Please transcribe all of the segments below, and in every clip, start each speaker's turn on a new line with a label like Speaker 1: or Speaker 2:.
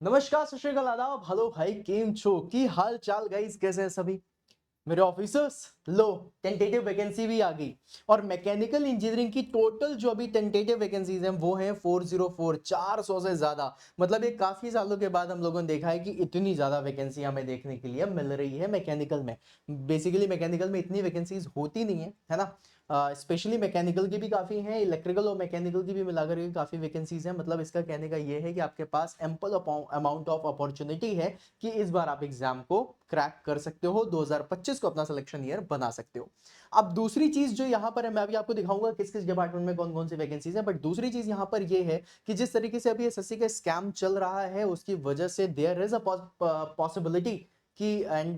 Speaker 1: नमस्कार, सत श्री अकाल, आदाब, हेलो भाई, केम छो की हाल चाल गाइस, कैसे हैं सभी मेरे ऑफिसर्स। लो, टेंटेटिव वैकेंसी भी आ गई और मैकेनिकल इंजीनियरिंग की टोटल जो अभी टेंटेटिव वैकेंसीज हैं वो हैं 404, 400 से ज्यादा। मतलब ये काफी सालों के बाद हम लोगों ने देखा है कि इतनी ज्यादा वैकेंसी हमें देखने के लिए मिल रही है मैकेनिकल में। बेसिकली मैकेनिकल में इतनी वैकेंसीज होती नहीं है ना। स्पेशली मैकेनिकल की भी काफ़ी हैं, इलेक्ट्रिकल और मैकेनिकल की भी मिलाकर के काफ़ी वैकेंसीज हैं। मतलब इसका कहने का ये है कि आपके पास एम्पल अमाउंट ऑफ अपॉर्चुनिटी है कि इस बार आप एग्जाम को क्रैक कर सकते हो, 2025 को अपना सिलेक्शन ईयर बना सकते हो। अब दूसरी चीज जो यहाँ पर है, मैं अभी आपको दिखाऊंगा किस किस डिपार्टमेंट में कौन कौन सी वैकेंसीज है, बट दूसरी चीज यहाँ पर ये है कि जिस तरीके से अभी एसएससी का स्कैम चल रहा है उसकी वजह से देयर इज अ पॉसिबिलिटी कि एंड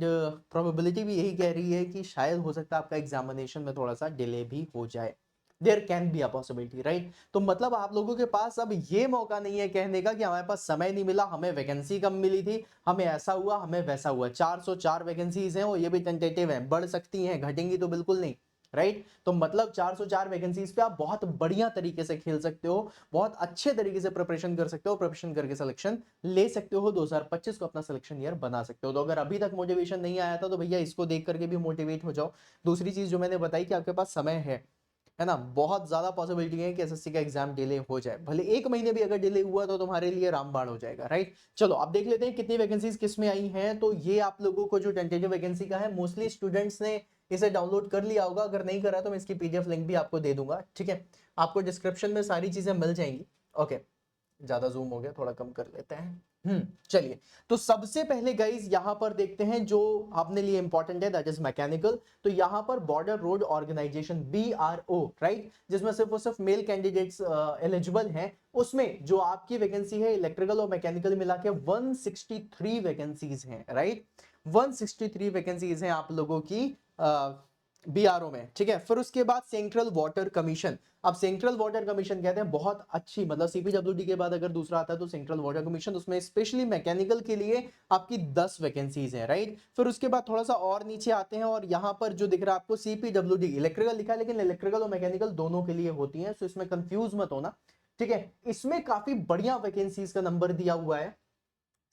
Speaker 1: प्रोबेबिलिटी भी यही कह रही है कि शायद हो सकता है आपका एग्जामिनेशन में थोड़ा सा डिले भी हो जाए। There can be a possibility, right. तो मतलब आप लोगों के पास अब ये मौका नहीं है कहने का कि हमारे पास समय नहीं मिला, हमें वैकेंसी कम मिली थी, हमें ऐसा हुआ, हमें वैसा हुआ। 404 वैकेंसीज हैं और ये भी टेंटेटिव हैं, बढ़ सकती हैं, घटेंगी तो बिल्कुल नहीं, राइट। तो मतलब 404 वैकेंसीज पे आप बहुत बढ़िया तरीके से खेल सकते हो, बहुत अच्छे तरीके से प्रिपरेशन कर सकते हो, प्रिपरेशन करके सिलेक्शन ले सकते हो, 2025 को अपना सिलेक्शन ईयर बना सकते हो। तो अगर अभी तक मोटिवेशन नहीं आया था तो भैया इसको देख करके भी मोटिवेट हो जाओ। दूसरी चीज जो मैंने बताई कि आपके पास समय है ना, बहुत ज्यादा पॉसिबिलिटी है कि एसएससी का एग्जाम डिले हो जाए, भले एक महीने भी अगर डिले हुआ तो तुम्हारे लिए रामबाण हो जाएगा, राइट। चलो अब देख लेते हैं कितनी वैकेंसीज किस में आई हैं। तो ये आप लोगों को जो टेंटेटिव वैकेंसी का है, मोस्टली स्टूडेंट्स ने इसे डाउनलोड कर लिया होगा, अगर नहीं करा तो मैं इसकी पीडीएफ लिंक भी आपको दे दूंगा, ठीक है। आपको डिस्क्रिप्शन में सारी चीजें मिल जाएंगी। ओके, ज्यादा जूम हो गया, थोड़ा कम कर लेते हैं। चलिए। तो सबसे पहले गाइज यहां पर देखते हैं जो आपने लिए इंपॉर्टेंट है, दैट इज मैकेनिकल। तो यहां पर border road organisation, BRO, right, जिसमें सिर्फ और सिर्फ मेल कैंडिडेट्स एलिजिबल हैं। उसमें जो आपकी वैकेंसी है इलेक्ट्रिकल और मैकेनिकल मिला के 163 वैकेंसीज हैं, राइट। 163 वैकेंसीज हैं आप लोगों की BRO में, ठीक है। फिर उसके बाद सेंट्रल वाटर कमीशन। अब सेंट्रल वाटर कमीशन कहते हैं बहुत अच्छी, मतलब CPWD के बाद अगर दूसरा आता है तो सेंट्रल वाटर कमीशन, उसमें स्पेशली मैकेनिकल के लिए आपकी 10 वैकेंसीज हैं, राइट। फिर उसके बाद थोड़ा सा और नीचे आते हैं और यहां पर जो दिख रहा है आपको CPWD, इलेक्ट्रिकल लिखा है लेकिन इलेक्ट्रिकल और मैकेनिकल दोनों के लिए होती है, तो इसमें कंफ्यूज मत होना, ठीक है। इसमें काफी बढ़िया वैकेंसीज का नंबर दिया हुआ है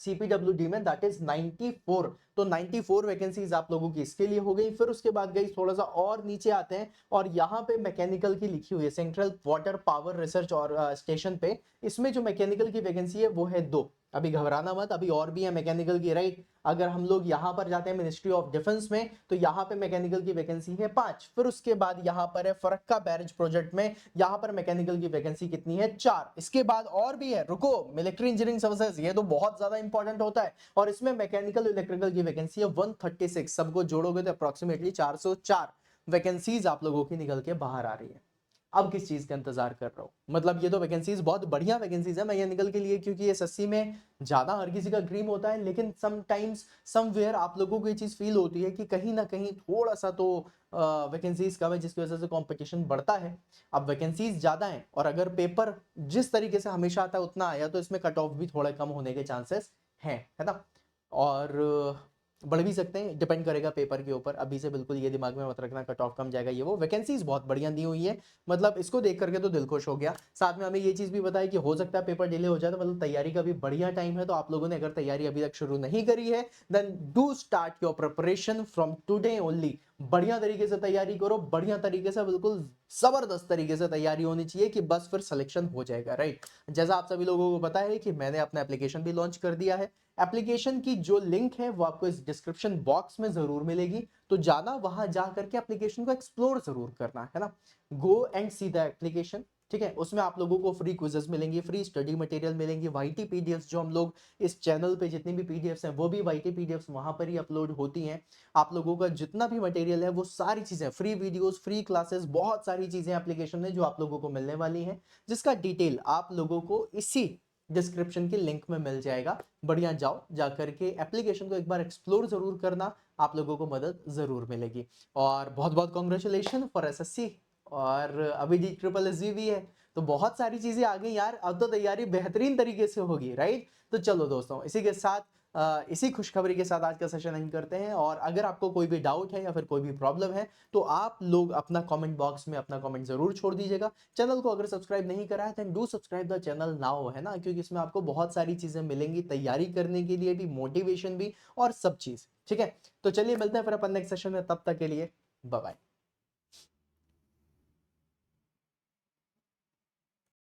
Speaker 1: CPWD में, दैट इज 94। तो 94 वैकेंसीज आप लोगों की इसके लिए हो गई। फिर उसके बाद गई थोड़ा सा और नीचे आते हैं और यहां पे मैकेनिकल की लिखी हुई है सेंट्रल वाटर पावर रिसर्च और स्टेशन पे। इसमें जो मैकेनिकल की वैकेंसी है वो है 2। अभी घबराना मत, अभी और भी है मैकेनिकल की, राइट। अगर हम लोग यहां पर जाते हैं मिनिस्ट्री ऑफ डिफेंस में तो यहां पे मैकेनिकल की वैकेंसी है 5। फिर उसके बाद यहां पर है फरक्का बैरेज प्रोजेक्ट में, यहां पर मैकेनिकल की वैकेंसी कितनी है, 4। इसके बाद और भी है, रुको, मिलिट्री इंजीनियरिंग सर्विसेज, ये तो बहुत ज्यादा इंपॉर्टेंट होता है और इसमें मैकेनिकल इलेक्ट्रिकल की वैकेंसी है 136। सबको जोड़ोगे तो अप्रोक्सीमेटली 404 वैकेंसीज आप लोगों की निकल के बाहर आ रही है। अब किस चीज का इंतजार कर रहा हूं, मतलब ये तो वैकेंसीज बहुत बढ़िया वैकेंसीज है मैकेनिकल के लिए, क्योंकि ये एसएससी में ज्यादा हर किसी का ड्रीम होता है, लेकिन समटाइम्स समवेयर आप लोगों को ये चीज फील होती है कि कहीं ना कहीं थोड़ा सा तो वैकेंसीज कम है, जिसकी वजह से कंपटीशन बढ़ता है। अब वैकेंसीज ज्यादा है और अगर पेपर जिस तरीके से हमेशा आता है उतना आया तो इसमें कट ऑफ भी थोड़ा कम होने के चांसेस हैं, है ना। और बढ़ भी सकते हैं, डिपेंड करेगा पेपर के ऊपर। अभी से बिल्कुल ये दिमाग में मत रखना कट ऑफ कम जाएगा, ये वो वैकेंसीज बहुत बढ़िया दी हुई है। मतलब इसको देख करके तो दिल खुश हो गया। साथ में हमें ये चीज भी बताया कि हो सकता है पेपर डिले हो जाए, तो मतलब तैयारी का भी बढ़िया टाइम है। तो आप लोगों ने अगर तैयारी अभी तक शुरू नहीं करी है then do start your preparation from today only. बढ़िया तरीके से तैयारी करो, बढ़िया तरीके से, बिल्कुल जबरदस्त तरीके से तैयारी होनी चाहिए कि बस फिर सिलेक्शन हो जाएगा, राइट। जैसा आप सभी लोगों को पता है कि मैंने अपना एप्लीकेशन भी लॉन्च कर दिया है। एप्लीकेशन की जो लिंक है वो आपको इस डिस्क्रिप्शन बॉक्स में जरूर मिलेगी, तो जाना वहां जा करके एप्लीकेशन को एक्सप्लोर जरूर करना, है ना। Go and see the application, ठीक है। उसमें आप लोगों को फ्री क्विजेस मिलेंगे, फ्री स्टडी मटेरियल मिलेंगे, वाईटी पीडीएफ्स जो हम लोग इस चैनल पे जितनी भी पीडीएफ्स हैं वो भी वाईटी पीडीएफ्स वहां पर ही अपलोड होती हैं। आप लोगों का जितना भी मटेरियल है वो सारी चीजें, फ्री वीडियोस, फ्री क्लासेस, बहुत सारी चीजें एप्लीकेशन में जो आप लोगों को मिलने वाली हैं, जिसका डिटेल आप लोगों को इसी डिस्क्रिप्शन के लिंक में मिल जाएगा। बढ़िया जाओ, जाकर के एप्लीकेशन को एक बार एक्सप्लोर जरूर करना, आप लोगों को मदद जरूर मिलेगी। और बहुत बहुत कॉन्ग्रेचुलेशन फॉर एसएससी, और अभी DSSC भी है, तो बहुत सारी चीजें आ गई यार, अब तो तैयारी बेहतरीन तरीके से होगी, राइट। तो चलो दोस्तों, इसी के साथ इसी खुशखबरी के साथ आज का सेशन नहीं करते हैं। और अगर आपको कोई भी डाउट है या फिर कोई भी प्रॉब्लम है तो आप लोग अपना कमेंट बॉक्स में अपना कमेंट जरूर छोड़ दीजिएगा। चैनल को अगर सब्सक्राइब नहीं करा है then do subscribe the channel now, है ना, क्योंकि इसमें आपको बहुत सारी चीजें मिलेंगी तैयारी करने के लिए भी, मोटिवेशन भी और सब चीज। ठीक है, तो चलिए मिलते हैं फिर अपन नेक्स्ट सेशन में, तब तक के लिए बाय बाय।